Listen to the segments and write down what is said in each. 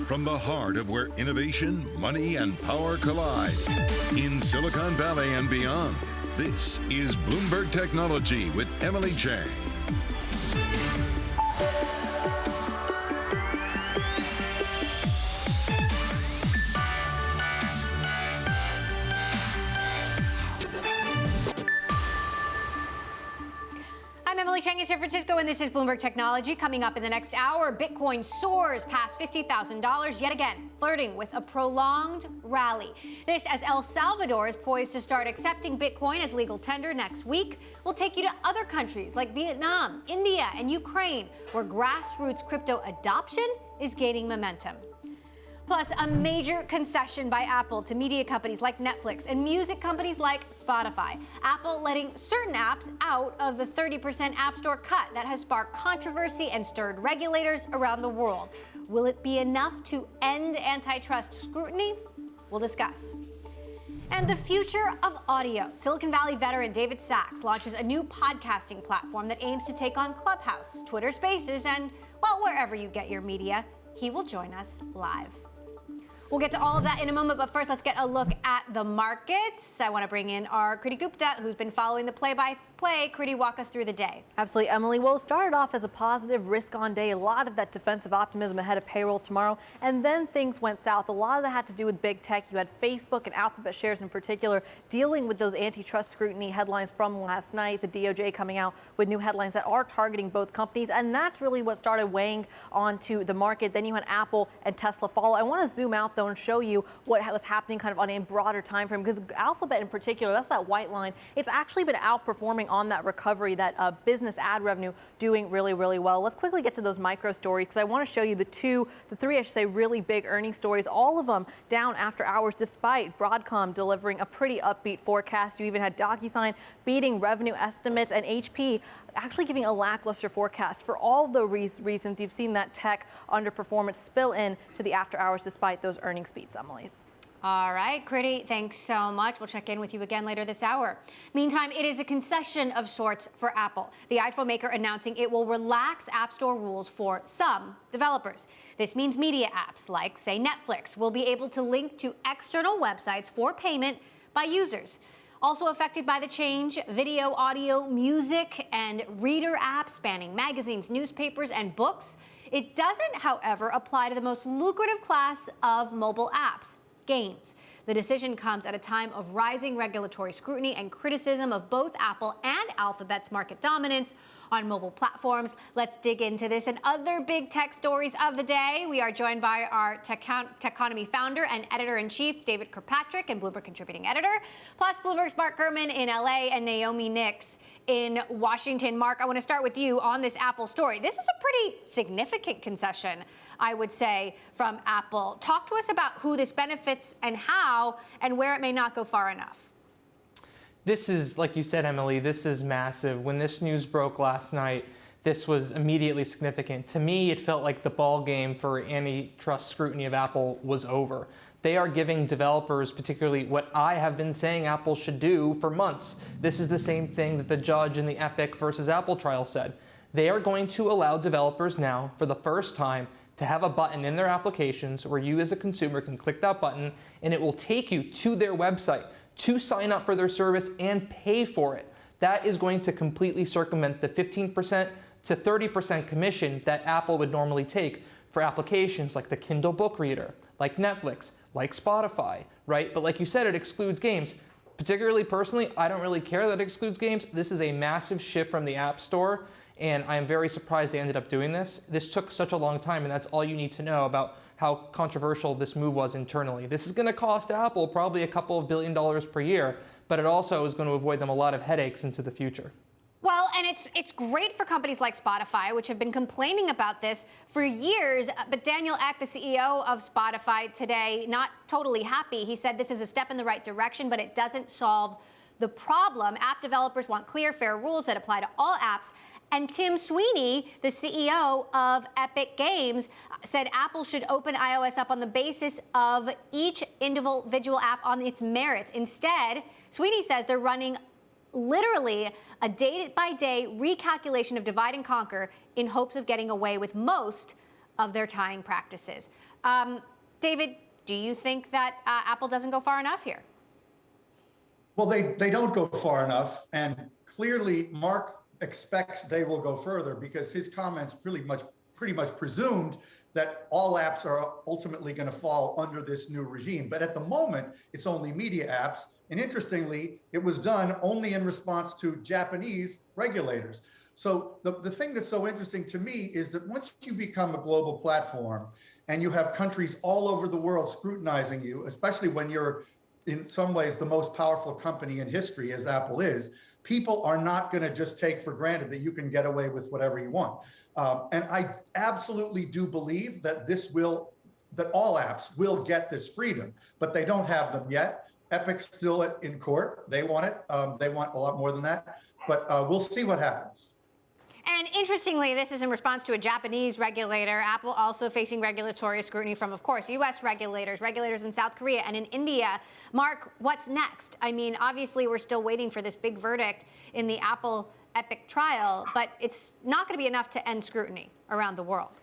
from the heart of where innovation, money, and power collide. In Silicon Valley and beyond, this is Bloomberg Technology with Emily Chang. Emily Chang in San Francisco, and this is Bloomberg Technology. Coming up in the next hour, Bitcoin soars past $50,000 yet again, flirting with a prolonged rally. This as El Salvador is poised to start accepting Bitcoin as legal tender next week. We'll take you to other countries like Vietnam, India, and Ukraine, where grassroots crypto adoption is gaining momentum. Plus, a major concession by Apple to media companies like Netflix and music companies like Spotify. Apple letting certain apps out of the 30% App Store cut that has sparked controversy and stirred regulators around the world. Will it be enough to end antitrust scrutiny? We'll discuss. And the future of audio. Silicon Valley veteran David Sachs launches a new podcasting platform that aims to take on Clubhouse, Twitter Spaces, and, well, wherever you get your media. He will join us live. We'll get to all of that in a moment, but first let's get a look at the markets. I want to bring in our Kriti Gupta, who's been following the play-by-play. Kriti, walk us through the day. Absolutely, Emily. Well, it started off as a positive risk-on day, a lot of that defensive optimism ahead of payrolls tomorrow, and then things went south. A lot of that had to do with big tech. You had Facebook and Alphabet shares in particular dealing with those antitrust scrutiny headlines from last night, the DOJ coming out with new headlines that are targeting both companies, and that's really what started weighing onto the market. Then you had Apple and Tesla follow. I want to zoom out and show you what was happening kind of on a broader time frame, because Alphabet in particular, that's that white line, it's actually been outperforming on that recovery, that business ad revenue doing really, really well. Let's quickly get to those micro stories, because I want to show you the three, I should say, really big earnings stories, all of them down after hours, despite Broadcom delivering a pretty upbeat forecast. You even had DocuSign beating revenue estimates, and HP actually giving a lackluster forecast. For all the reasons, you've seen that tech underperformance spill in to the after hours despite those earnings beats, Emily's. All right, Kriti, thanks so much. We'll check in with you again later this hour. Meantime, it is a concession of sorts for Apple. The iPhone maker announcing it will relax App Store rules for some developers. This means media apps like, say, Netflix will be able to link to external websites for payment by users. Also affected by the change, video, audio, music, and reader apps spanning magazines, newspapers, and books. It doesn't, however, apply to the most lucrative class of mobile apps, games. The decision comes at a time of rising regulatory scrutiny and criticism of both Apple and Alphabet's market dominance on mobile platforms. Let's dig into this and other big tech stories of the day. We are joined by our Techonomy founder and editor-in-chief, David Kirkpatrick, and Bloomberg contributing editor, plus Bloomberg's Mark Gurman in LA and Naomi Nix in Washington. Mark, I want to start with you on this Apple story. This is a pretty significant concession, I would say, from Apple. Talk to us about who this benefits and how, and where it may not go far enough. This is, like you said, Emily, this is massive. When this news broke last night, this was immediately significant. To me, it felt like the ball game for antitrust scrutiny of Apple was over. They are giving developers, particularly what I have been saying Apple should do for months. This is the same thing that the judge in the Epic versus Apple trial said. They are going to allow developers now, for the first time, to have a button in their applications where you as a consumer can click that button and it will take you to their website to sign up for their service and pay for it. That is going to completely circumvent the 15% to 30% commission that Apple would normally take for applications like the Kindle book reader, like Netflix, like Spotify, right? But like you said, it excludes games. Particularly personally, I don't really care that it excludes games. This is a massive shift from the App Store, and I am very surprised they ended up doing this. This took such a long time, and that's all you need to know about how controversial this move was internally. This is going to cost Apple probably a couple of $1 billion per year, but it also is going to avoid them a lot of headaches into the future. Well, and it's great for companies like Spotify, which have been complaining about this for years. But Daniel Ek, the CEO of Spotify today, not totally happy. He said this is a step in the right direction, but it doesn't solve the problem. App developers want clear, fair rules that apply to all apps. And Tim Sweeney, the CEO of Epic Games, said Apple should open iOS up on the basis of each individual app on its merits. Instead, Sweeney says they're running literally a day-by-day recalculation of divide and conquer in hopes of getting away with most of their tying practices. David, do you think that Apple doesn't go far enough here? Well, they don't go far enough, and clearly Mark expects they will go further because his comments pretty much presumed that all apps are ultimately going to fall under this new regime. But at the moment, it's only media apps. And interestingly, it was done only in response to Japanese regulators. So the thing that's so interesting to me is that once you become a global platform and you have countries all over the world scrutinizing you, especially when you're in some ways the most powerful company in history, as Apple is, people are not going to just take for granted that you can get away with whatever you want. And I absolutely do believe that that all apps will get this freedom, but they don't have them yet. Epic's still in court. They want it. They want a lot more than that, but we'll see what happens. And interestingly, this is in response to a Japanese regulator. Apple also facing regulatory scrutiny from, of course, U.S. regulators in South Korea and in India. Mark, what's next? I mean, obviously, we're still waiting for this big verdict in the Apple Epic trial, but it's not going to be enough to end scrutiny around the world.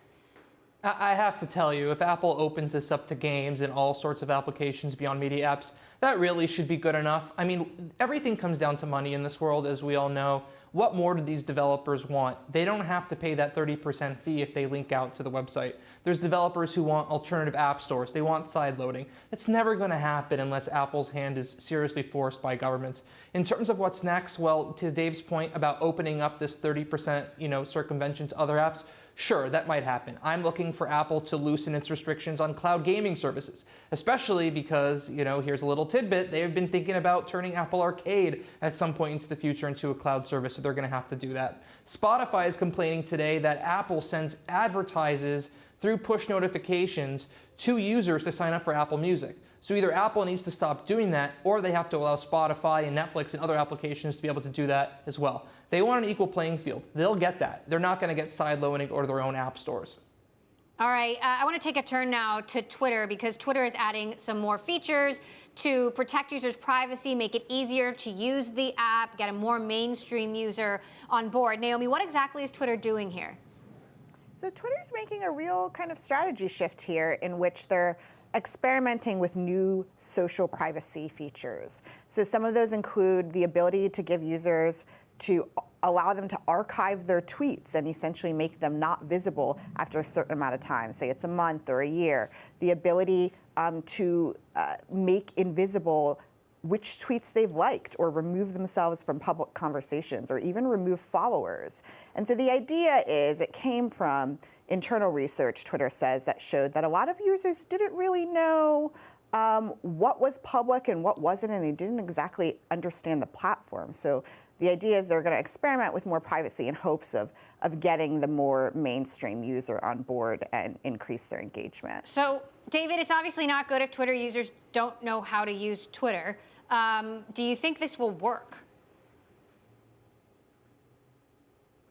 I have to tell you, if Apple opens this up to games and all sorts of applications beyond media apps, that really should be good enough. I mean, everything comes down to money in this world, as we all know. What more do these developers want? They don't have to pay that 30% fee if they link out to the website. There's developers who want alternative app stores. They want side loading. It's never going to happen unless Apple's hand is seriously forced by governments. In terms of what's next, well, to Dave's point about opening up this 30% circumvention to other apps, sure, that might happen. I'm looking for Apple to loosen its restrictions on cloud gaming services, especially because, here's a little tidbit, they've been thinking about turning Apple Arcade at some point into the future into a cloud service, so they're going to have to do that. Spotify is complaining today that Apple sends advertises through push notifications to users to sign up for Apple Music. So either Apple needs to stop doing that, or they have to allow Spotify and Netflix and other applications to be able to do that as well. They want an equal playing field. They'll get that. They're not going to get sideloading or their own app stores. All right, I want to take a turn now to Twitter because Twitter is adding some more features to protect users' privacy, make it easier to use the app, get a more mainstream user on board. Naomi, what exactly is Twitter doing here? So Twitter's making a real kind of strategy shift here in which they're experimenting with new social privacy features. So some of those include the ability to give users to allow them to archive their tweets and essentially make them not visible after a certain amount of time, say it's a month or a year. The ability to make invisible which tweets they've liked or remove themselves from public conversations or even remove followers. And so the idea is it came from internal research, Twitter says, that showed that a lot of users didn't really know what was public and what wasn't, and they didn't exactly understand the platform. So the idea is they're going to experiment with more privacy in hopes of getting the more mainstream user on board and increase their engagement. So, David, it's obviously not good if Twitter users don't know how to use Twitter. Do you think this will work?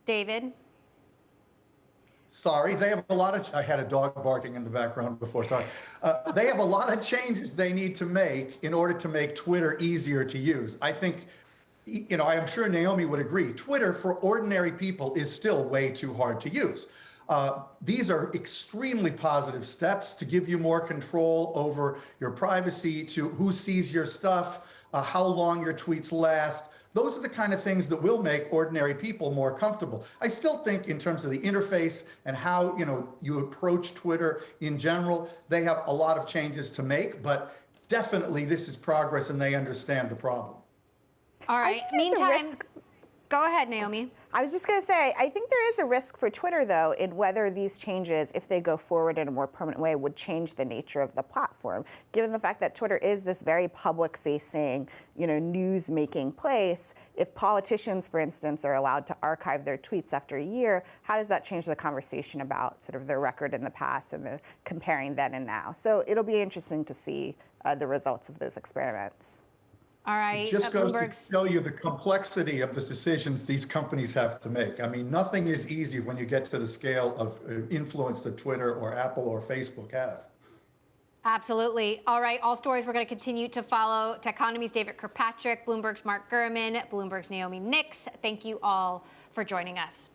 David? Sorry, they have a lot of, I had a dog barking in the background before, sorry. They have a lot of changes they need to make in order to make Twitter easier to use. I think, I am sure Naomi would agree, Twitter for ordinary people is still way too hard to use. These are extremely positive steps to give you more control over your privacy, to who sees your stuff, how long your tweets last. Those are the kind of things that will make ordinary people more comfortable. I still think in terms of the interface and how you approach Twitter in general, they have a lot of changes to make, but definitely this is progress and they understand the problem. All right, meantime, go ahead, Naomi. I was just going to say, I think there is a risk for Twitter, though, in whether these changes, if they go forward in a more permanent way, would change the nature of the platform. Given the fact that Twitter is this very public-facing, news-making place, if politicians, for instance, are allowed to archive their tweets after a year, how does that change the conversation about sort of their record in the past and the comparing then and now? So it'll be interesting to see the results of those experiments. All right. It just goes to show you the complexity of the decisions these companies have to make. I mean, nothing is easy when you get to the scale of influence that Twitter or Apple or Facebook have. Absolutely. All right, all stories we're going to continue to follow. Techonomy's David Kirkpatrick, Bloomberg's Mark Gurman, Bloomberg's Naomi Nix. Thank you all for joining us.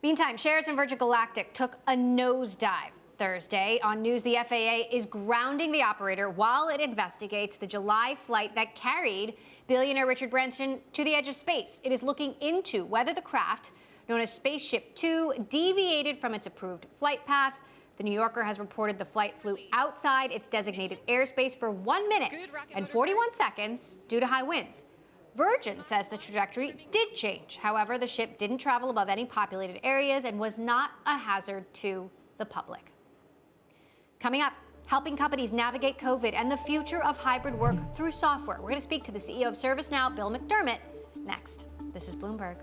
Meantime, shares in Virgin Galactic took a nosedive. Thursday. On news, the FAA is grounding the operator while it investigates the July flight that carried billionaire Richard Branson to the edge of space. It is looking into whether the craft, known as Spaceship Two, deviated from its approved flight path. The New Yorker has reported the flight flew outside its designated airspace for 1 minute and 41 seconds due to high winds. Virgin says the trajectory did change. However, the ship didn't travel above any populated areas and was not a hazard to the public. Coming up, helping companies navigate COVID and the future of hybrid work through software. We're going to speak to the CEO of ServiceNow, Bill McDermott, next. This is Bloomberg.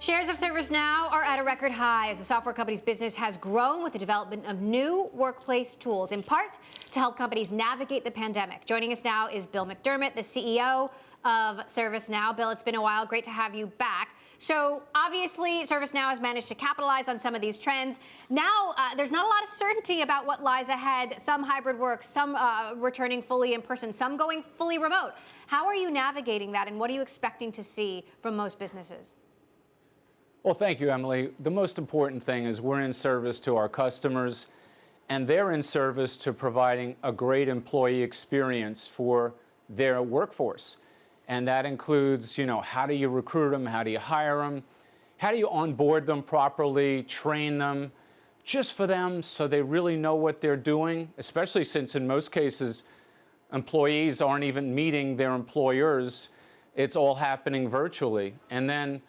Shares of ServiceNow are at a record high as the software company's business has grown with the development of new workplace tools, in part to help companies navigate the pandemic. Joining us now is Bill McDermott, the CEO of ServiceNow. Bill, it's been a while. Great to have you back. So obviously, ServiceNow has managed to capitalize on some of these trends. Now, there's not a lot of certainty about what lies ahead. Some hybrid work, some returning fully in person, some going fully remote. How are you navigating that, and what are you expecting to see from most businesses? Well, thank you, Emily. The most important thing is we're in service to our customers, and they're in service to providing a great employee experience for their workforce. And that includes, how do you recruit them? How do you hire them? How do you onboard them properly, train them, just for them so they really know what they're doing, especially since in most cases, employees aren't even meeting their employers. It's all happening virtually. And then,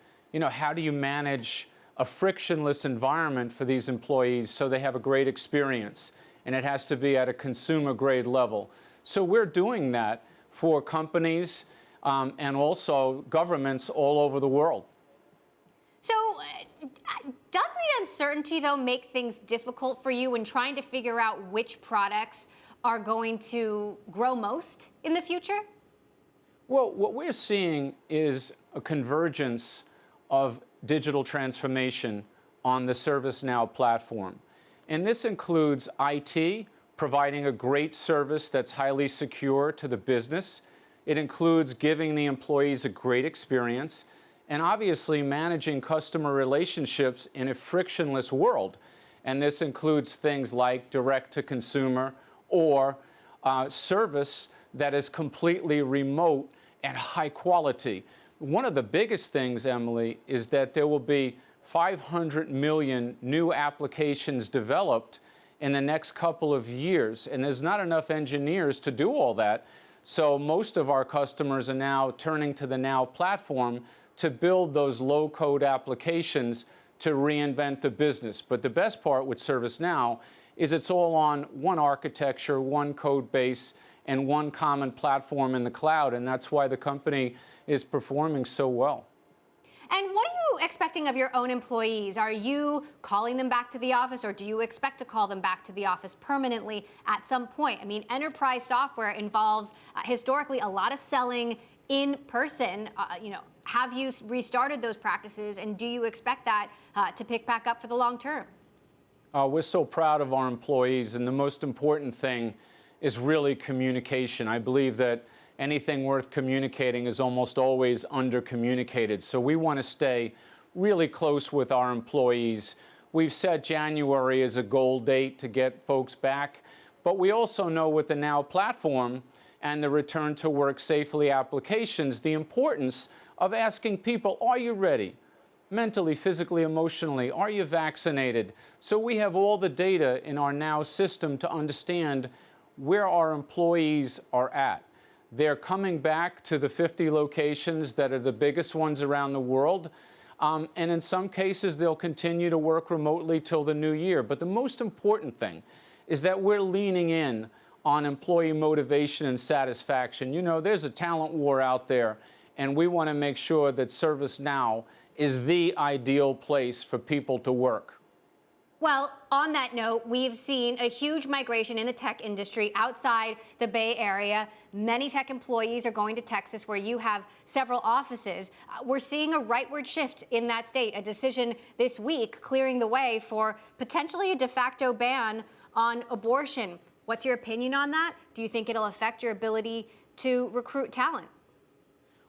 how do you manage a frictionless environment for these employees so they have a great experience? And it has to be at a consumer grade level. So we're doing that for companies and also governments all over the world. So does the uncertainty, though, make things difficult for you when trying to figure out which products are going to grow most in the future? Well, what we're seeing is a convergence of digital transformation on the ServiceNow platform. And this includes IT, providing a great service that's highly secure to the business. It includes giving the employees a great experience, and obviously managing customer relationships in a frictionless world. And this includes things like direct-to-consumer or service that is completely remote and high quality. One of the biggest things, Emily, is that there will be 500 million new applications developed in the next couple of years, and there's not enough engineers to do all that. So most of our customers are now turning to the Now platform to build those low-code applications to reinvent the business. But the best part with ServiceNow is it's all on one architecture, one code base, and one common platform in the cloud, and that's why the company is performing so well. And what are you expecting of your own employees? Are you calling them back to the office, or do you expect to call them back to the office permanently at some point? I mean, enterprise software involves historically a lot of selling in person. Have you restarted those practices, and do you expect that to pick back up for the long term? We're so proud of our employees, and the most important thing is really communication. I believe that anything worth communicating is almost always under-communicated. So we want to stay really close with our employees. We've set January as a goal date to get folks back, but we also know with the Now platform and the return to work safely applications, the importance of asking people, are you ready? Mentally, physically, emotionally, are you vaccinated? So we have all the data in our Now system to understand where our employees are at. They're coming back to the 50 locations that are the biggest ones around the world. And in some cases, they'll continue to work remotely till the new year. But the most important thing is that we're leaning in on employee motivation and satisfaction. There's a talent war out there, and we want to make sure that ServiceNow is the ideal place for people to work. Well, on that note, we've seen a huge migration in the tech industry outside the Bay Area. Many tech employees are going to Texas, where you have several offices. We're seeing a rightward shift in that state, a decision this week clearing the way for potentially a de facto ban on abortion. What's your opinion on that? Do you think it'll affect your ability to recruit talent?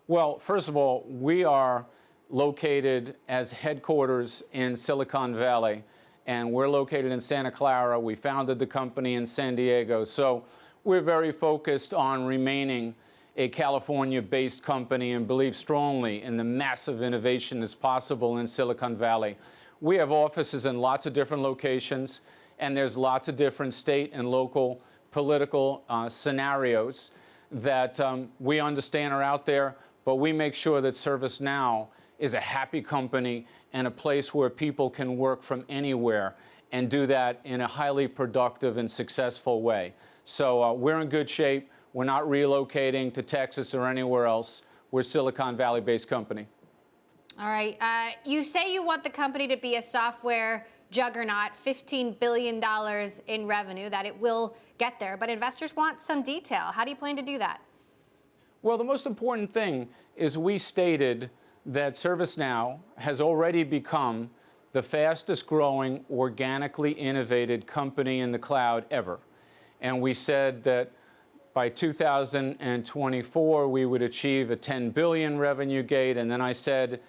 Well, first of all, we are located as headquarters in Silicon Valley, and we're located in Santa Clara. We founded the company in San Diego. So we're very focused on remaining a California-based company and believe strongly in the massive innovation that's possible in Silicon Valley. We have offices in lots of different locations, and there's lots of different state and local political scenarios that we understand are out there, but we make sure that ServiceNow is a happy company and a place where people can work from anywhere and do that in a highly productive and successful way. So we're in good shape. We're not relocating to Texas or anywhere else. We're a Silicon Valley-based company. All right. You say you want the company to be a software juggernaut, $15 billion in revenue, that it will get there, but investors want some detail. How do you plan to do that? Well, the most important thing is we stated that ServiceNow has already become the fastest growing, organically innovated company in the cloud ever. And we said that by 2024, we would achieve a 10 billion revenue gate. And then I said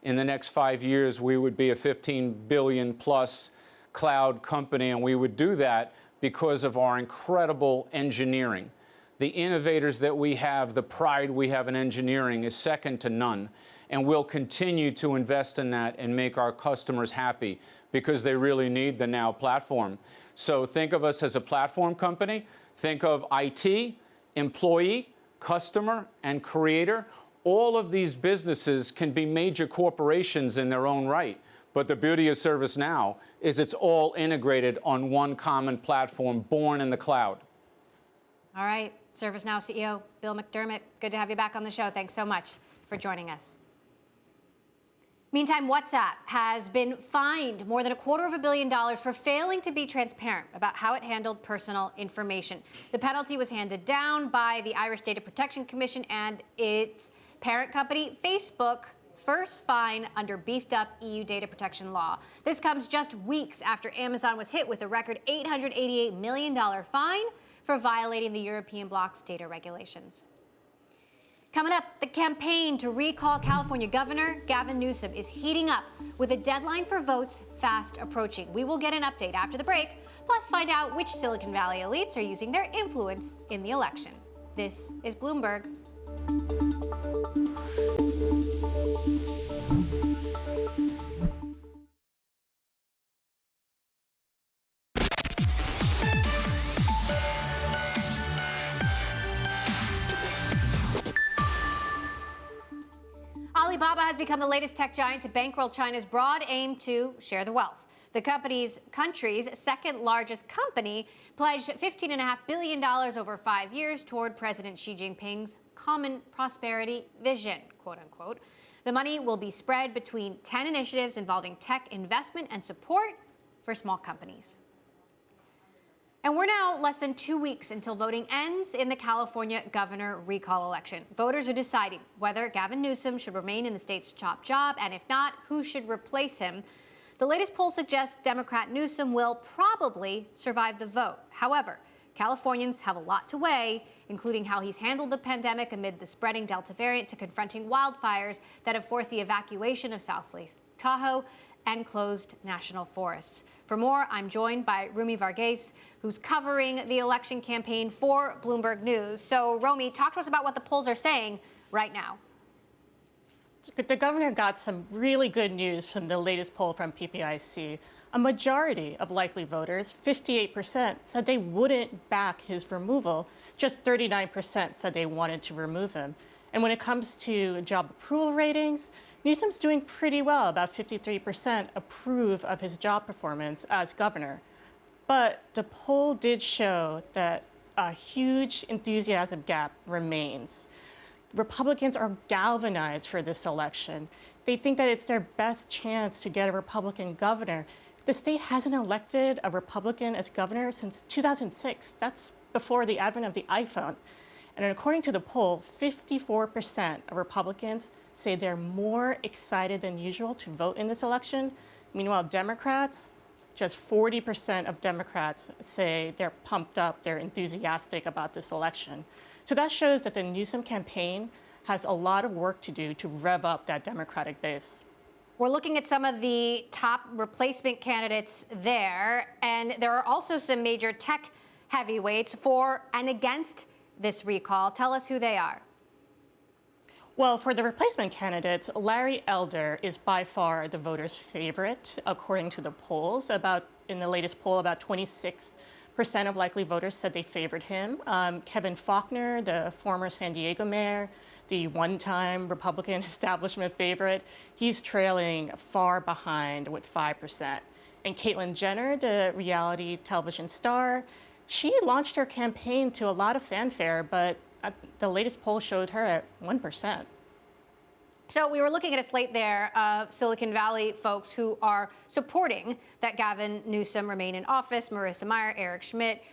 in the next 5 years, we would be a 15 billion plus cloud company. And we would do that because of our incredible engineering. The innovators that we have, the pride we have in engineering is second to none. And we'll continue to invest in that and make our customers happy because they really need the Now platform. So think of us as a platform company. Think of IT, employee, customer, and creator. All of these businesses can be major corporations in their own right. But the beauty of ServiceNow is it's all integrated on one common platform born in the cloud. All right. ServiceNow CEO Bill McDermott, good to have you back on the show. Thanks so much for joining us. Meantime, WhatsApp has been fined more than $250 million for failing to be transparent about how it handled personal information. The penalty was handed down by the Irish Data Protection Commission and its parent company, Facebook, first fine under beefed-up EU data protection law. This comes just weeks after Amazon was hit with a record $888 million fine for violating the European bloc's data regulations. Coming up, the campaign to recall California Governor Gavin Newsom is heating up with a deadline for votes fast approaching. We will get an update after the break, plus find out which Silicon Valley elites are using their influence in the election. This is Bloomberg. Alibaba has become the latest tech giant to bankroll China's broad aim to share the wealth. The country's second largest company pledged $15.5 billion over 5 years toward President Xi Jinping's common prosperity vision, quote unquote. The money will be spread between 10 initiatives involving tech investment and support for small companies. And we're now less than 2 weeks until voting ends in the California governor recall election. Voters are deciding whether Gavin Newsom should remain in the state's top job, and if not, who should replace him. The latest poll suggests Democrat Newsom will probably survive the vote. However, Californians have a lot to weigh, including how he's handled the pandemic amid the spreading Delta variant to confronting wildfires that have forced the evacuation of South Lake Tahoe and closed national forests. For more, I'm joined by Rumi Varghese, who's covering the election campaign for Bloomberg News. So, Romy, talk to us about what the polls are saying right now. The governor got some really good news from the latest poll from PPIC. A majority of likely voters, 58%, said they wouldn't back his removal. Just 39% said they wanted to remove him. And when it comes to job approval ratings, Newsom's doing pretty well. About 53% approve of his job performance as governor. But the poll did show that a huge enthusiasm gap remains. Republicans are galvanized for this election. They think that it's their best chance to get a Republican governor. the state hasn't elected a Republican as governor since 2006. That's before the advent of the iPhone. And according to the poll, 54% of Republicans say they're more excited than usual to vote in this election. Meanwhile, Democrats, just 40% of Democrats say they're pumped up, they're enthusiastic about this election. So that shows that the Newsom campaign has a lot of work to do to rev up that Democratic base. We're looking at some of the top replacement candidates there, and there are also some major tech heavyweights for and against this recall. Tell us who they are. Well, for the replacement candidates, Larry Elder is by far the voters' favorite, according to the polls. In the latest poll, about 26% of likely voters said they favored him. Kevin Faulconer, the former San Diego mayor, the one-time Republican establishment favorite, he's trailing far behind with 5%. And Caitlyn Jenner, the reality television star, she launched her campaign to a lot of fanfare, but the latest poll showed her at 1%. So we were looking at a slate there of Silicon Valley folks who are supporting that Gavin Newsom remain in office: Marissa Mayer, Eric Schmidt,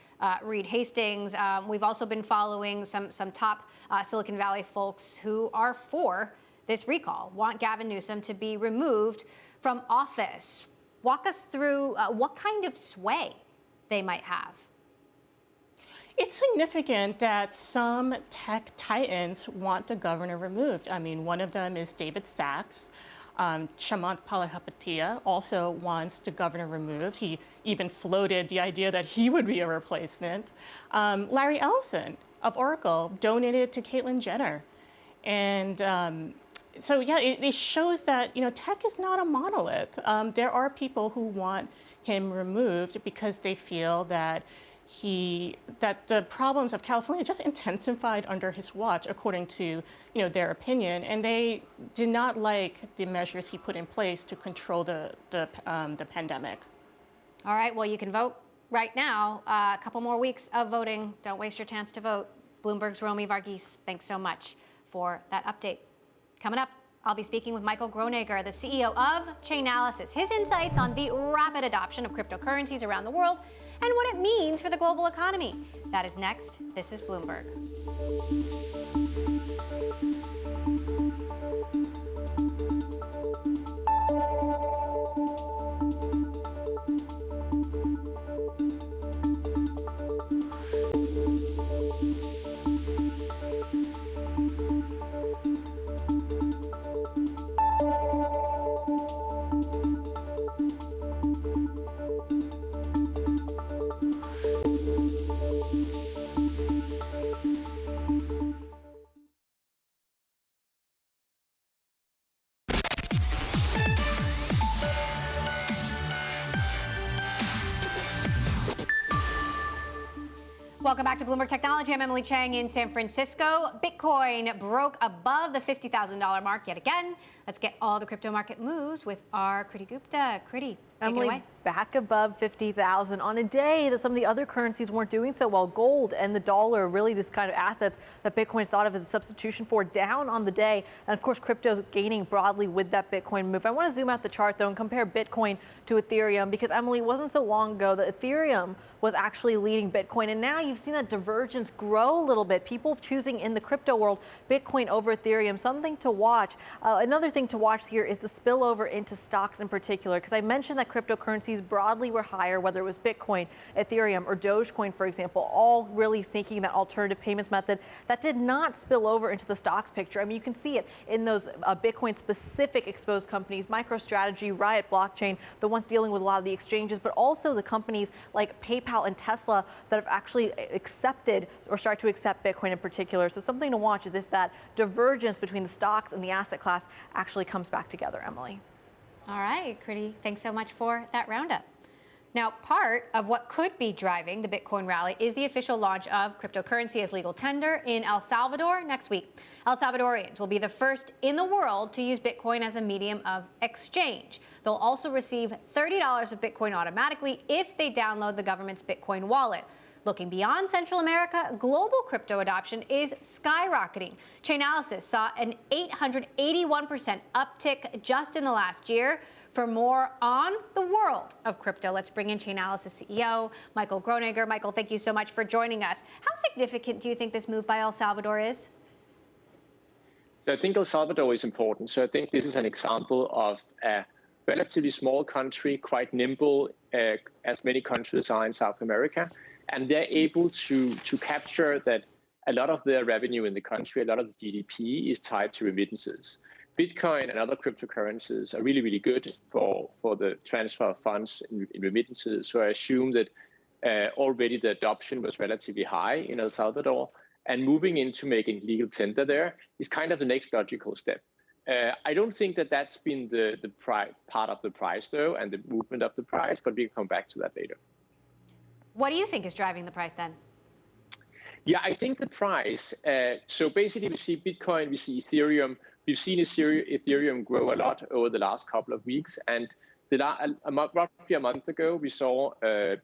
Reed Hastings. We've also been following some top Silicon Valley folks who are for this recall, want Gavin Newsom to be removed from office. Walk us through what kind of sway they might have. It's significant that some tech titans want the governor removed. I mean, one of them is David Sachs. Chamath Palihapitiya also wants the governor removed. He even floated the idea that he would be a replacement. Larry Ellison of Oracle donated to Caitlyn Jenner. And so, yeah, it shows that, tech is not a monolith. There are people who want him removed because they feel that the problems of California just intensified under his watch, according to their opinion, and they did not like the measures he put in place to control the pandemic. All right, well, you can vote right now. A couple more weeks of voting. Don't waste your chance to vote. Bloomberg's Romy Varghese, thanks so much for that update. Coming up, I'll be speaking with Michael Gronager, the CEO of Chainalysis. His insights on the rapid adoption of cryptocurrencies around the world and what it means for the global economy. That is next. This is Bloomberg. Welcome back to Bloomberg Technology. I'm Emily Chang in San Francisco. Bitcoin broke above the $50,000 mark yet again. Let's get all the crypto market moves with our Kriti Gupta. Kriti, take it away. Back above 50,000 on a day that some of the other currencies weren't doing so well. Gold and the dollar, really this kind of assets that Bitcoin's thought of as a substitution for, down on the day. And of course, crypto's gaining broadly with that Bitcoin move. I want to zoom out the chart though and compare Bitcoin to Ethereum, because Emily, it wasn't so long ago that Ethereum was actually leading Bitcoin. And now you've seen that divergence grow a little bit. People choosing in the crypto world Bitcoin over Ethereum, something to watch. Another thing to watch here is the spillover into stocks in particular, because I mentioned that cryptocurrencies broadly were higher, whether it was Bitcoin, Ethereum, or Dogecoin, for example, all really seeking that alternative payments method. That did not spill over into the stocks picture. I mean, you can see it in those Bitcoin-specific exposed companies, MicroStrategy, Riot Blockchain, the ones dealing with a lot of the exchanges, but also the companies like PayPal and Tesla that have actually accepted or start to accept Bitcoin in particular. So something to watch is if that divergence between the stocks and the asset class actually comes back together, Emily. All right, Kriti, thanks so much for that roundup. Now, part of what could be driving the Bitcoin rally is the official launch of cryptocurrency as legal tender in El Salvador next week. El Salvadorians will be the first in the world to use Bitcoin as a medium of exchange. They'll also receive $30 of Bitcoin automatically if they download the government's Bitcoin wallet. Looking beyond Central America, global crypto adoption is skyrocketing. Chainalysis saw an 881% uptick just in the last year. For more on the world of crypto, let's bring in Chainalysis CEO Michael Groninger. Michael, thank you so much for joining us. How significant do you think this move by El Salvador is? So I think El Salvador is important. So I think this is an example of a relatively small country, quite nimble, as many countries are in South America. And they're able to capture that a lot of their revenue in the country, a lot of the GDP is tied to remittances. Bitcoin and other cryptocurrencies are really, really good for the transfer of funds in remittances. So I assume that already the adoption was relatively high in El Salvador. And moving into making legal tender there is kind of the next logical step. I don't think that that's been the part of the price, though, and the movement of the price, but we can come back to that later. What do you think is driving the price then? Yeah, I think the price, so basically we see Bitcoin, we see Ethereum. We've seen Ethereum grow a lot over the last couple of weeks. And roughly a month ago, we saw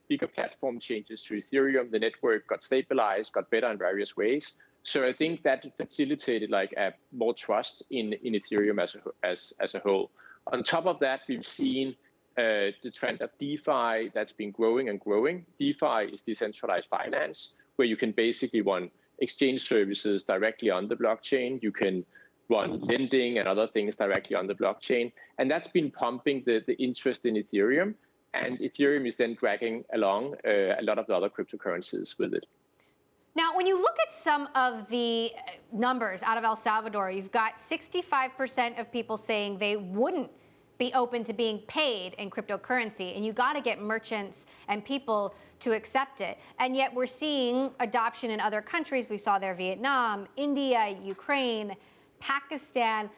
bigger platform changes to Ethereum. The network got stabilized, got better in various ways. So I think that facilitated like more trust in Ethereum as a whole. On top of that, we've seen the trend of DeFi that's been growing and growing. DeFi is decentralized finance, where you can basically run exchange services directly on the blockchain. You can run lending and other things directly on the blockchain. And that's been pumping the interest in Ethereum. And Ethereum is then dragging along a lot of the other cryptocurrencies with it. Now, when you look at some of the numbers out of El Salvador, you've got 65% of people saying they wouldn't be open to being paid in cryptocurrency, and you got to get merchants and people to accept it. And yet we're seeing adoption in other countries. We saw there Vietnam, India, Ukraine, Pakistan.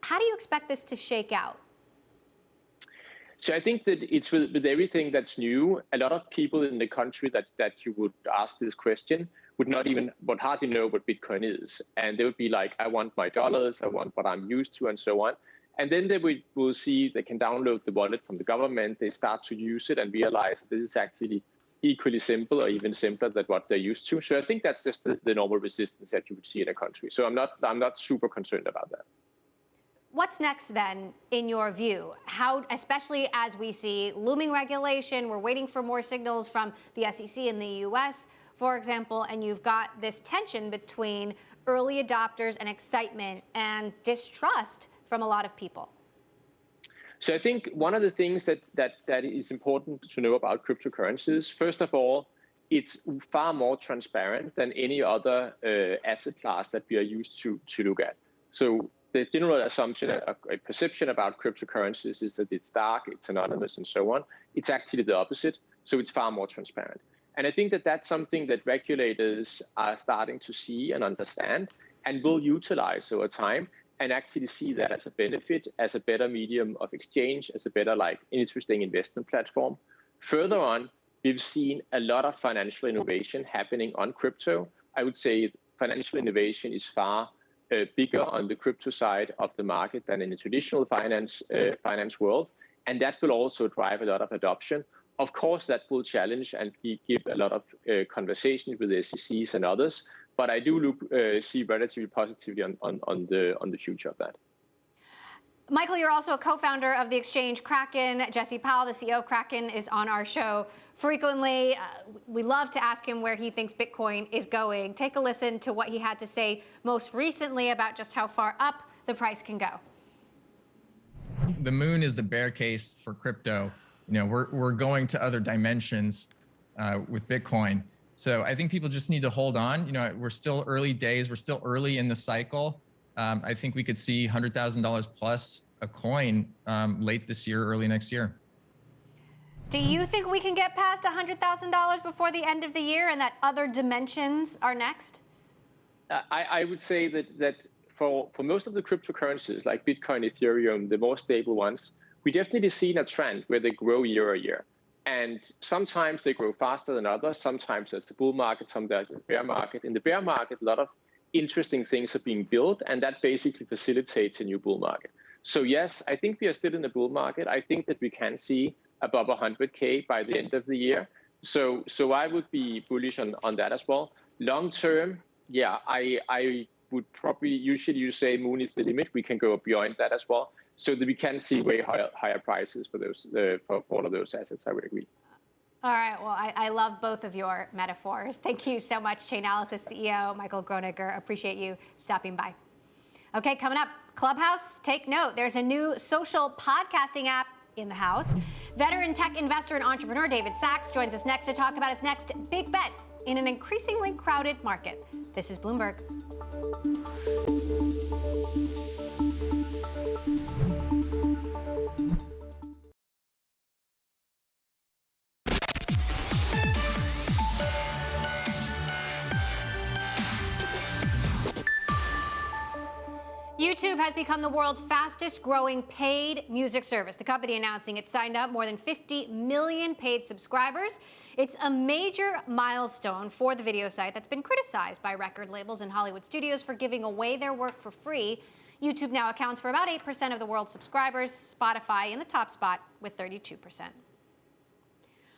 How do you expect this to shake out? So I think that it's with everything that's new, a lot of people in the country that you would ask this question would hardly know what Bitcoin is. And they would be like, I want my dollars, I want what I'm used to, and so on. And then they will see they can download the wallet from the government. They start to use it and realize this is actually equally simple or even simpler than what they're used to. So I think that's just the normal resistance that you would see in a country. So I'm not super concerned about that. What's next then, in your view? How, especially as we see looming regulation, we're waiting for more signals from the SEC in the US, for example, and you've got this tension between early adopters and excitement and distrust from a lot of people. So I think one of the things that is important to know about cryptocurrencies, first of all, it's far more transparent than any other asset class that we are used to look at. So the general assumption, a perception about cryptocurrencies is that it's dark, it's anonymous, and so on. It's actually the opposite. So it's far more transparent. And I think that that's something that regulators are starting to see and understand and will utilize over time, and actually see that as a benefit, as a better medium of exchange, as a better, like, interesting investment platform. Further on, we've seen a lot of financial innovation happening on crypto. I would say financial innovation is far bigger on the crypto side of the market than in the traditional finance world. And that will also drive a lot of adoption. Of course, that will challenge and give a lot of conversations with the SECs and others. But I do see relatively positively on the future of that. Michael, you're also a co-founder of the exchange Kraken. Jesse Powell, the CEO of Kraken, is on our show frequently. We love to ask him where he thinks Bitcoin is going. Take a listen to what he had to say most recently about just how far up the price can go. The moon is the bear case for crypto. You know, we're going to other dimensions with Bitcoin. So I think people just need to hold on. You know, we're still early days. We're still early in the cycle. I think we could see $100,000 plus a coin late this year, early next year. Do you think we can get past $100,000 before the end of the year and that other dimensions are next? I would say that for most of the cryptocurrencies like Bitcoin, Ethereum, the more stable ones, we definitely seen a trend where they grow year on year. And sometimes they grow faster than others. Sometimes there's a bull market, sometimes there's a bear market. In the bear market, a lot of interesting things are being built, and that basically facilitates a new bull market. So yes, I think we are still in the bull market. I think that we can see above 100K by the end of the year. So I would be bullish on that as well. Long term, yeah, I would probably, usually you say moon is the limit. We can go beyond that as well. so that we can see way higher prices for those for all of those assets. I would agree. All right. Well, I love both of your metaphors. Thank you so much, Chainalysis CEO Michael Groninger. Appreciate you stopping by. Okay, coming up, Clubhouse, take note. There's a new social podcasting app in the house. Veteran tech investor and entrepreneur David Sachs joins us next to talk about his next big bet in an increasingly crowded market. This is Bloomberg. YouTube has become the world's fastest growing paid music service. The company announcing it signed up more than 50 million paid subscribers. It's a major milestone for the video site that's been criticized by record labels and Hollywood studios for giving away their work for free. YouTube now accounts for about 8% of the world's subscribers, Spotify in the top spot with 32%.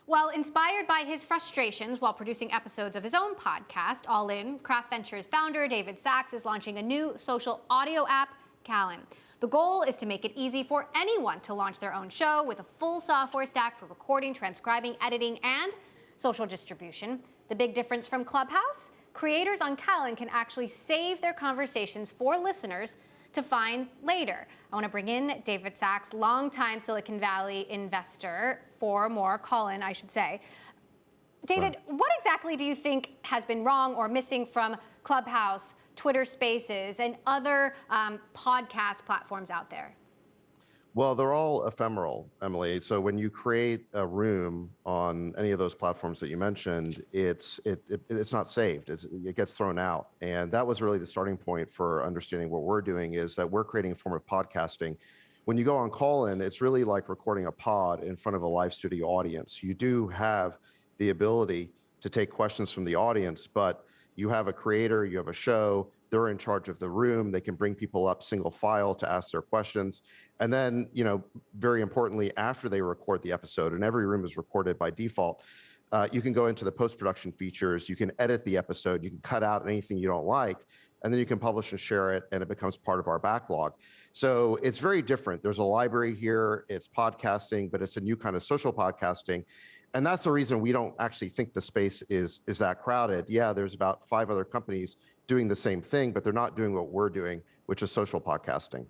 Well, inspired by his frustrations while producing episodes of his own podcast, All In, Craft Ventures founder David Sachs is launching a new social audio app, Callin. The goal is to make it easy for anyone to launch their own show with a full software stack for recording, transcribing, editing, and social distribution. The big difference from Clubhouse? Creators on Callin can actually save their conversations for listeners to find later. I want to bring in David Sachs, longtime Silicon Valley investor for more, Callin, I should say. David, what exactly do you think has been wrong or missing from Clubhouse, Twitter Spaces, and other podcast platforms out there? Well, they're all ephemeral, Emily. So when you create a room on any of those platforms that you mentioned, it's not saved. It gets thrown out. And that was really the starting point for understanding what we're doing, is that we're creating a form of podcasting. When you go on Callin, it's really like recording a pod in front of a live studio audience. You do have the ability to take questions from the audience, but you have a creator, you have a show, they're in charge of the room. They can bring people up single file to ask their questions. And then, very importantly, after they record the episode, and every room is recorded by default, you can go into the post-production features, you can edit the episode, you can cut out anything you don't like, and then you can publish and share it, and it becomes part of our backlog. So it's very different. There's a library here, it's podcasting, but it's a new kind of social podcasting. And that's the reason we don't actually think the space is that crowded. Yeah, there's about 5 other companies doing the same thing, but they're not doing what we're doing, which is social podcasting.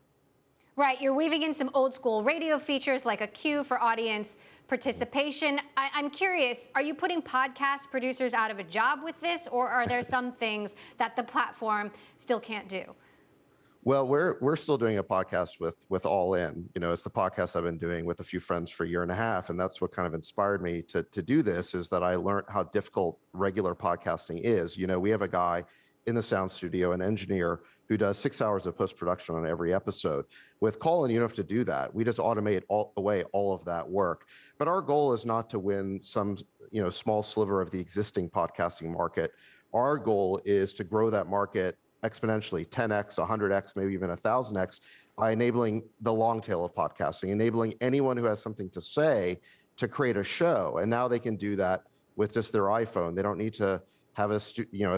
Right, you're weaving in some old school radio features like a queue for audience participation. I'm curious, are you putting podcast producers out of a job with this, or are there some things that the platform still can't do? Well, we're still doing a podcast with All In. It's the podcast I've been doing with a few friends for a year and a half, and that's what kind of inspired me to do this, is that I learned how difficult regular podcasting is. We have a guy in the sound studio, an engineer who does 6 hours of post-production on every episode. With Callin, you don't have to do that. We just automate away all of that work. But our goal is not to win some small sliver of the existing podcasting market. Our goal is to grow that market exponentially, 10x, 100x, maybe even 1,000x, by enabling the long tail of podcasting, enabling anyone who has something to say to create a show. And now they can do that with just their iPhone. They don't need to have a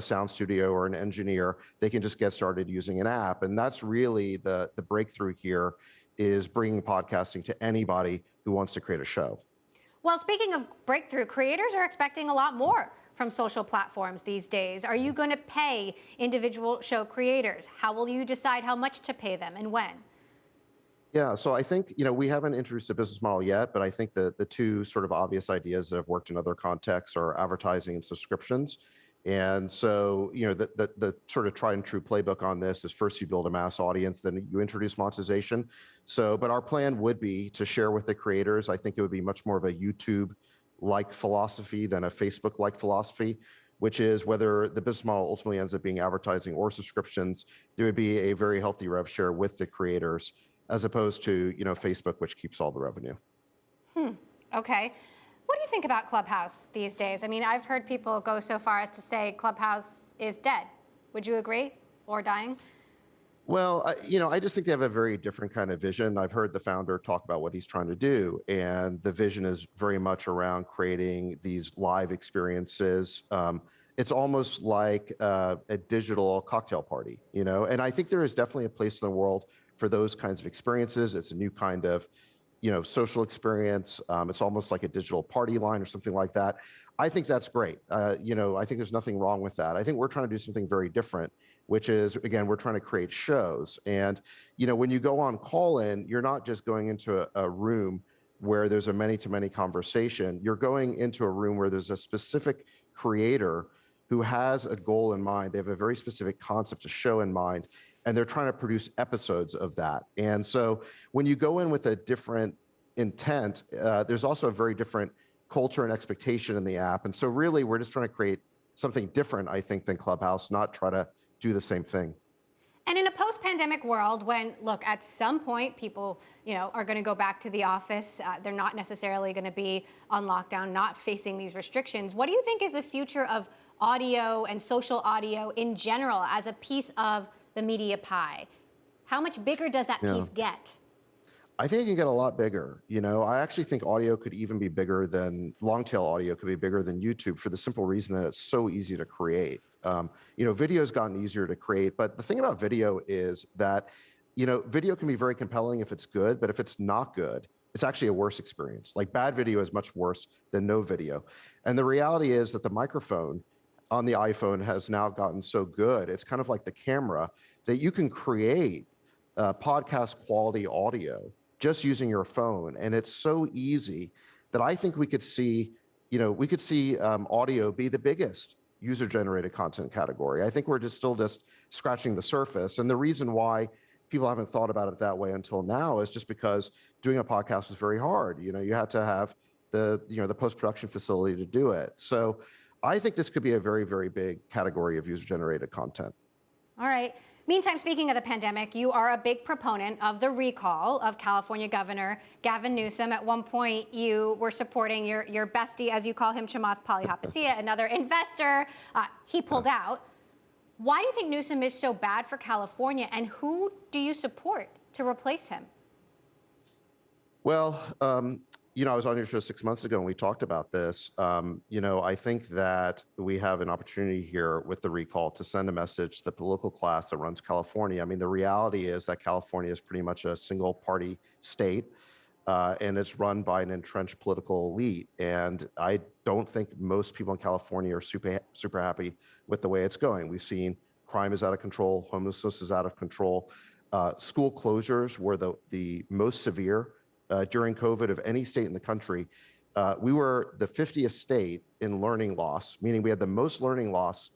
sound studio or an engineer. They can just get started using an app. And that's really the breakthrough here, is bringing podcasting to anybody who wants to create a show. Well, speaking of breakthrough, creators are expecting a lot more from social platforms these days. Are you going to pay individual show creators? How will you decide how much to pay them and when? Yeah, so I think, we haven't introduced a business model yet, but I think the two sort of obvious ideas that have worked in other contexts are advertising and subscriptions. And so, the sort of tried and true playbook on this is first you build a mass audience, then you introduce monetization. So, but our plan would be to share with the creators. I think it would be much more of a YouTube-like philosophy than a Facebook-like philosophy, which is whether the business model ultimately ends up being advertising or subscriptions, there would be a very healthy rev share with the creators, as opposed to, Facebook, which keeps all the revenue. Okay. What do you think about Clubhouse these days? I mean, I've heard people go so far as to say Clubhouse is dead. Would you agree? Or dying? Well, I just think they have a very different kind of vision. I've heard the founder talk about what he's trying to do, and the vision is very much around creating these live experiences. It's almost like a digital cocktail party, and I think there is definitely a place in the world for those kinds of experiences. It's a new kind of, social experience. It's almost like a digital party line or something like that. I think that's great. I think there's nothing wrong with that. I think we're trying to do something very different, which is, again, we're trying to create shows. And, when you go on Callin, you're not just going into a room where there's a many-to-many conversation. You're going into a room where there's a specific creator who has a goal in mind. They have a very specific concept, a show in mind, and they're trying to produce episodes of that. And so when you go in with a different intent, there's also a very different culture and expectation in the app. And so really, we're just trying to create something different, I think, than Clubhouse, not try to do the same thing. And in a post-pandemic world, when, look, at some point people, are going to go back to the office, they're not necessarily going to be on lockdown, not facing these restrictions. What do you think is the future of audio and social audio in general as a piece of the media pie? How much bigger does that piece get? I think it can get a lot bigger. I actually think audio could even be bigger than long-tail audio could be bigger than YouTube for the simple reason that it's so easy to create. Video has gotten easier to create, but the thing about video is that, video can be very compelling if it's good, but if it's not good, it's actually a worse experience. Like bad video is much worse than no video. And the reality is that the microphone on the iPhone has now gotten so good. It's kind of like the camera that you can create podcast quality audio just using your phone. And it's so easy that I think we could see audio be the biggest user-generated content category. I think we're still scratching the surface. And the reason why people haven't thought about it that way until now is just because doing a podcast was very hard. You had to have the post-production facility to do it. So I think this could be a very, very big category of user-generated content. All right. Meantime, speaking of the pandemic, you are a big proponent of the recall of California Governor Gavin Newsom. At one point, you were supporting your bestie, as you call him, Chamath Palihapitiya, another investor. He pulled out. Why do you think Newsom is so bad for California, and who do you support to replace him? Well, I was on your show 6 months ago and we talked about this. I think that we have an opportunity here with the recall to send a message to the political class that runs California. I mean, the reality is that California is pretty much a single party state, and it's run by an entrenched political elite. And I don't think most people in California are super happy with the way it's going. We've seen crime is out of control, homelessness is out of control. School closures were the most severe during COVID of any state in the country. We were the 50th state in learning loss, meaning we had the most learning loss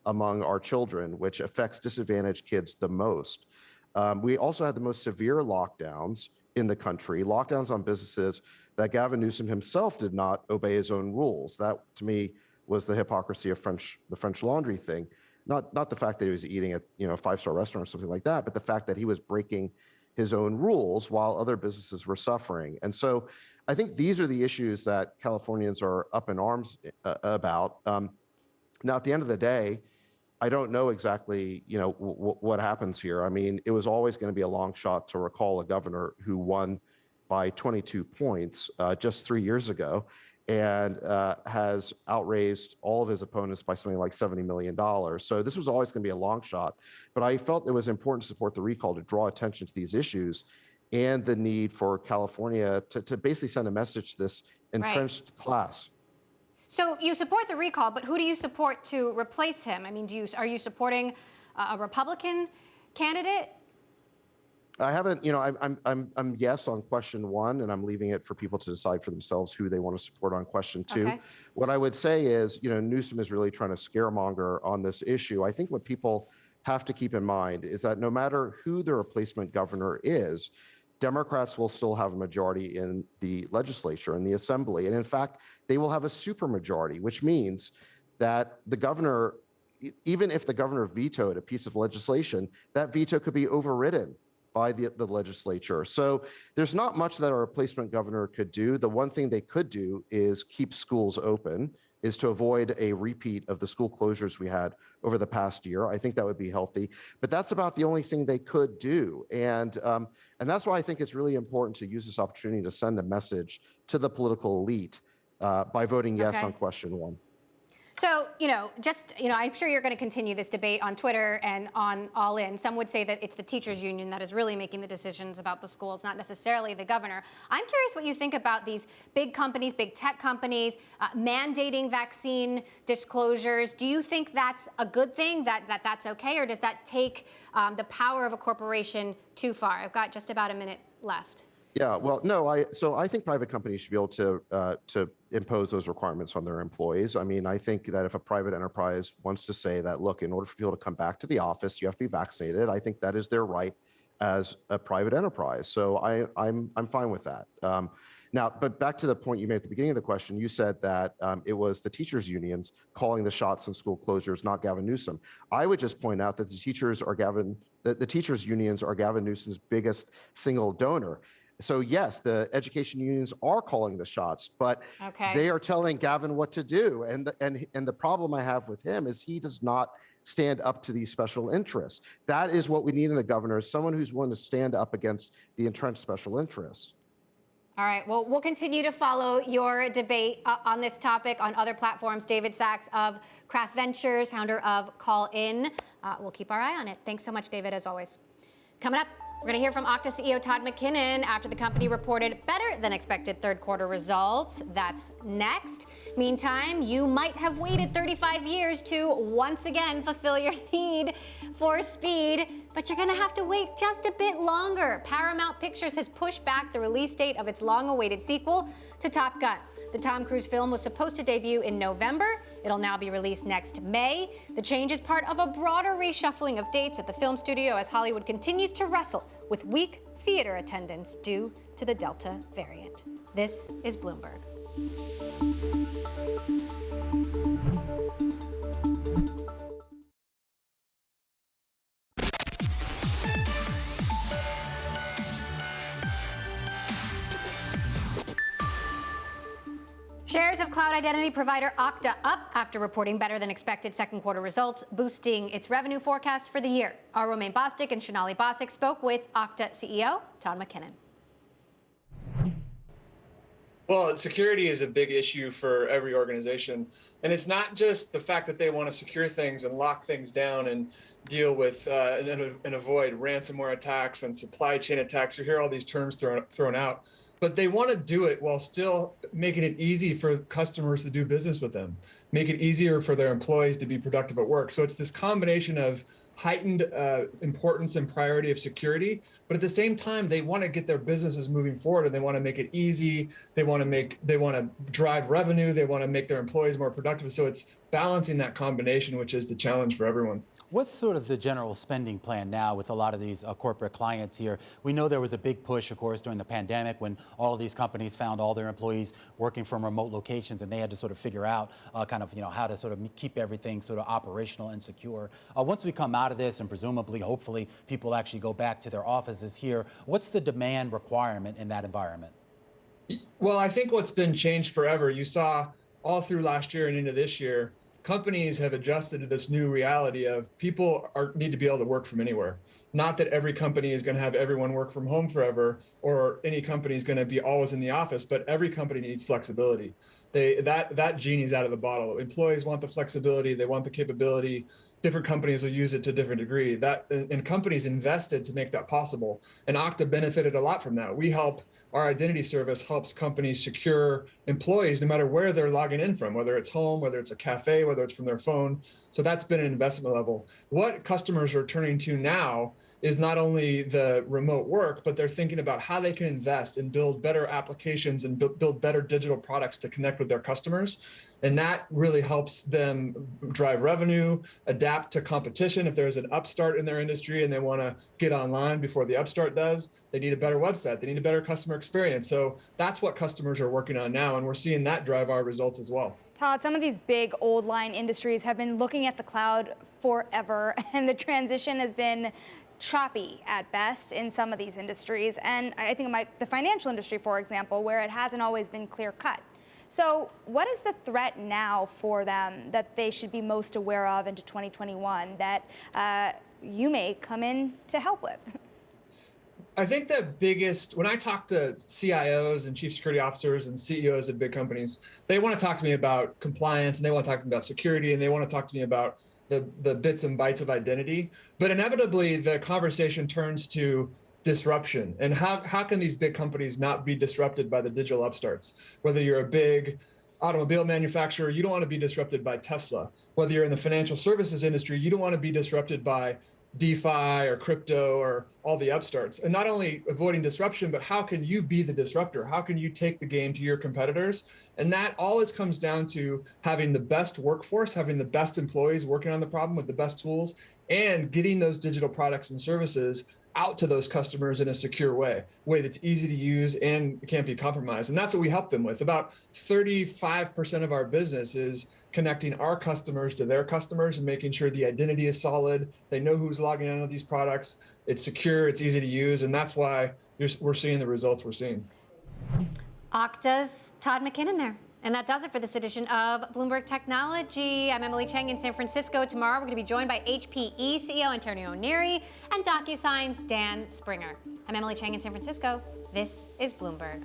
among our children, which affects disadvantaged kids the most. We also had the most severe lockdowns in the country, lockdowns on businesses that Gavin Newsom himself did not obey his own rules. That, to me, was the hypocrisy of the French Laundry thing. Not the fact that he was eating at a five-star restaurant or something like that, but the fact that he was breaking his own rules while other businesses were suffering. And so I think these are the issues that Californians are up in arms about. Now, at the end of the day, I don't know exactly, what happens here. I mean, it was always going to be a long shot to recall a governor who won by 22 points just 3 years ago and has outraised all of his opponents by something like $70 million. So this was always going to be a long shot. But I felt it was important to support the recall to draw attention to these issues and the need for California to basically send a message to this entrenched class. So you support the recall, but who do you support to replace him? I mean, are you supporting a Republican candidate? I haven't, I'm yes on question one, and I'm leaving it for people to decide for themselves who they want to support on question two. Okay. What I would say is, Newsom is really trying to scaremonger on this issue. I think what people have to keep in mind is that no matter who the replacement governor is, Democrats will still have a majority in the legislature and the assembly. And in fact, they will have a supermajority, which means that the governor, even if the governor vetoed a piece of legislation, that veto could be overridden by the legislature. So there's not much that a replacement governor could do. The one thing they could do is keep schools open, is to avoid a repeat of the school closures we had over the past year. I think that would be healthy, but that's about the only thing they could do. And that's why I think it's really important to use this opportunity to send a message to the political elite by voting yes on question one. So, I'm sure you're going to continue this debate on Twitter and on All In. Some would say that it's the teachers union that is really making the decisions about the schools, not necessarily the governor. I'm curious what you think about these big companies, big tech companies, mandating vaccine disclosures. Do you think that's a good thing, that's okay, or does that take the power of a corporation too far? I've got just about a minute left. Yeah, well, no, so I think private companies should be able to impose those requirements on their employees. I mean, I think that if a private enterprise wants to say that, look, in order for people to come back to the office, you have to be vaccinated, I think that is their right as a private enterprise. So I'm fine with that. Now, but back to the point you made at the beginning of the question, you said that it was the teachers unions calling the shots on school closures, not Gavin Newsom. I would just point out that the teachers unions are Gavin Newsom's biggest single donor. So yes, the education unions are calling the shots, but they are telling Gavin what to do. And the problem I have with him is he does not stand up to these special interests. That is what we need in a governor, is someone who's willing to stand up against the entrenched special interests. All right, well, we'll continue to follow your debate on this topic on other platforms. David Sachs of Craft Ventures, founder of Callin. We'll keep our eye on it. Thanks so much, David, as always. Coming up, we're going to hear from Okta CEO Todd McKinnon after the company reported better than expected third quarter results. That's next. Meantime, you might have waited 35 years to once again fulfill your need for speed, but you're going to have to wait just a bit longer. Paramount Pictures has pushed back the release date of its long-awaited sequel to Top Gun. The Tom Cruise film was supposed to debut in November. It'll now be released next May. The change is part of a broader reshuffling of dates at the film studio as Hollywood continues to wrestle with weak theater attendance due to the Delta variant. This is Bloomberg. Shares of cloud identity provider Okta up after reporting better than expected second quarter results, boosting its revenue forecast for the year. Our Romain Bostic and Shonali Bosick spoke with Okta CEO Todd McKinnon. Well, security is a big issue for every organization. And it's not just the fact that they want to secure things and lock things down and deal with and avoid ransomware attacks and supply chain attacks. You hear all these terms thrown out. But they want to do it while still making it easy for customers to do business with them, make it easier for their employees to be productive at work. So it's this combination of heightened importance and priority of security, but at the same time, they want to get their businesses moving forward and they want to make it easy. They want to drive revenue. They want to make their employees more productive. So it's balancing that combination, which is the challenge for everyone. What's sort of the general spending plan now with a lot of these corporate clients here? We know there was a big push, of course, during the pandemic when all of these companies found all their employees working from remote locations and they had to sort of figure out how to sort of keep everything sort of operational and secure. Once we come out of this and presumably, hopefully, people actually go back to their offices here, what's the demand requirement in that environment? Well, I think what's been changed forever, you saw all through last year and into this year, companies have adjusted to this new reality of people need to be able to work from anywhere. Not that every company is going to have everyone work from home forever, or any company is going to be always in the office, but every company needs flexibility. That genie's out of the bottle. Employees want the flexibility, they want the capability. Different companies will use it to a different degree. And companies invested to make that possible. And Okta benefited a lot from that. Our identity service helps companies secure employees no matter where they're logging in from, whether it's home, whether it's a cafe, whether it's from their phone. So that's been an investment level. What customers are turning to now is not only the remote work, but they're thinking about how they can invest and build better applications and build better digital products to connect with their customers. And that really helps them drive revenue, adapt to competition. If there's an upstart in their industry and they want to get online before the upstart does, they need a better website. They need a better customer experience. So that's what customers are working on now. And we're seeing that drive our results as well. Todd, some of these big old line industries have been looking at the cloud forever, and the transition has been choppy at best in some of these industries. And I think the financial industry, for example, where it hasn't always been clear cut. So what is the threat now for them that they should be most aware of into 2021 that you may come in to help with? I think the biggest, when I talk to CIOs and chief security officers and CEOs of big companies, they want to talk to me about compliance and they want to talk to me about security and they want to talk to me about the bits and bytes of identity. But inevitably, the conversation turns to disruption and how can these big companies not be disrupted by the digital upstarts? Whether you're a big automobile manufacturer, you don't want to be disrupted by Tesla. Whether you're in the financial services industry, you don't want to be disrupted by DeFi or crypto or all the upstarts. And not only avoiding disruption, but how can you be the disruptor? How can you take the game to your competitors? And that always comes down to having the best workforce, having the best employees working on the problem with the best tools, and getting those digital products and services out to those customers in a secure way that's easy to use and can't be compromised. And that's what we help them with. About 35% of our business is connecting our customers to their customers and making sure the identity is solid. They know who's logging onto these products. It's secure, it's easy to use, and that's why we're seeing the results we're seeing. Okta's Todd McKinnon there. And that does it for this edition of Bloomberg Technology. I'm Emily Chang in San Francisco. Tomorrow, we're going to be joined by HPE CEO Antonio Neri and DocuSign's Dan Springer. I'm Emily Chang in San Francisco. This is Bloomberg.